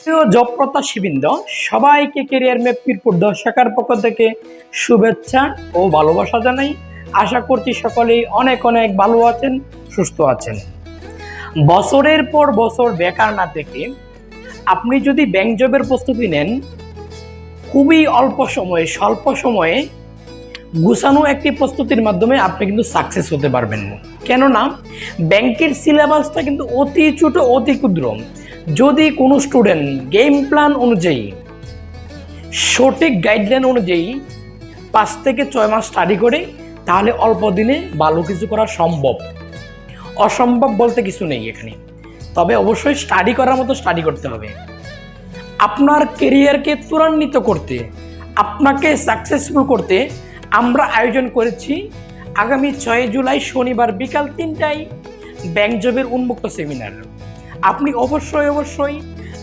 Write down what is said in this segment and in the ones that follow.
প্রিয় জব প্রত্যাশীবৃন্দ, সবাইকে career map Mirpur 10 শাখার পক্ষ থেকে শুভেচ্ছা ও ভালোবাসা জানাই। আশা করছি সকলেই অনেক অনেক ভালো আছেন, সুস্থ আছেন। বছরের পর বছর বেকার না থেকে আপনি যদি ব্যাংক জবের প্রস্তুতি নেন, খুবই অল্প সময়ে স্বল্প সময়ে গুছানো একটি প্রস্তুতির মাধ্যমে আপনি কিন্তু সাকসেস হতে পারবেন। কেননা ব্যাংকের সিলেবাসটা কিন্তু অতি ছোট, অতি ক্ষুদ্র। যদি কোনো স্টুডেন্ট গেম প্ল্যান অনুযায়ী, সঠিক গাইডলাইন অনুযায়ী 5 থেকে 6 মাস স্টাডি করে, তাহলে অল্প দিনে ভালো কিছু করা সম্ভব। অসম্ভব বলতে কিছু নেই এখানে, তবে অবশ্যই স্টাডি করার মতো স্টাডি করতে হবে। আপনার কেরিয়ারকে ত্বরান্বিত করতে, আপনাকে সাকসেসফুল করতে আমরা আয়োজন করেছি আগামী 6 জুলাই শনিবার বিকাল 3টায় ব্যাংক জবের উন্মুক্ত সেমিনার। আপনি অবশ্যই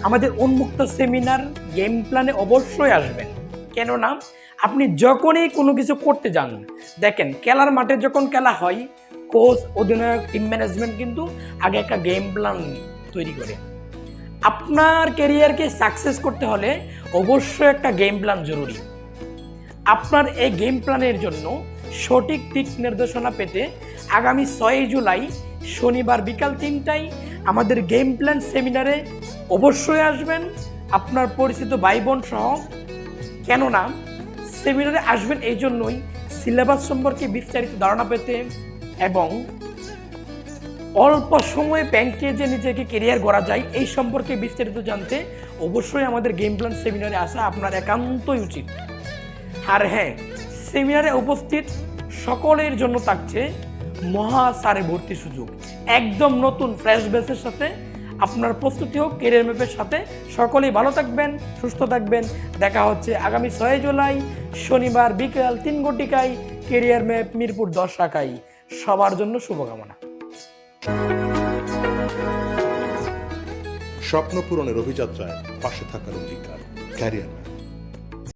আমাদের উন্মুক্ত সেমিনার গেম প্ল্যানে অবশ্যই আসবেন। কেননা আপনি যখনই কোনো কিছু করতে যান, দেখেন খেলার মাঠে যখন খেলা হয়, কোচ, অধিনায়ক, টিম ম্যানেজমেন্ট কিন্তু আগে একটা গেম প্ল্যান তৈরি করে। আপনার ক্যারিয়ারকে সাকসেস করতে হলে অবশ্যই একটা গেম প্ল্যান জরুরি। আপনার এই গেম প্ল্যানের জন্য সঠিক দিক নির্দেশনা পেতে আগামী 6 জুলাই শনিবার বিকাল 3টায় আমাদের গেম প্ল্যান সেমিনারে অবশ্যই আসবেন, আপনার পরিচিত ভাই বোন সহ। কেননা সেমিনারে আসবেন এই জন্যই, সিলেবাস সম্পর্কে বিস্তারিত ধারণা পেতে এবং অল্প সময়ে ব্যাংকে যে নিজেকে কেরিয়ার গড়া যায় এই সম্পর্কে বিস্তারিত জানতে অবশ্যই আমাদের গেম প্ল্যান সেমিনারে আসা আপনার একান্তই উচিত। আর হ্যাঁ, সেমিনারে উপস্থিত সকলের জন্য থাকছে মহাসারে ভর্তি সুযোগ। একদম নতুন ফ্রেশ ব্যাচের সাথে আপনার প্রস্তুতি হোক কেরিয়ার ম্যাপের সাথে। সকলেই ভালো থাকবেন, সুস্থ থাকবেন। দেখা হচ্ছে আগামী 6 জুলাই শনিবার বিকেল 3 ঘটিকায় কেরিয়ার ম্যাপ মিরপুর 10 শাখায়। সবার জন্য শুভকামনা। স্বপ্ন পূরণের অভিযাত্রায় পাশে থাকার অঙ্গীকার। Career map.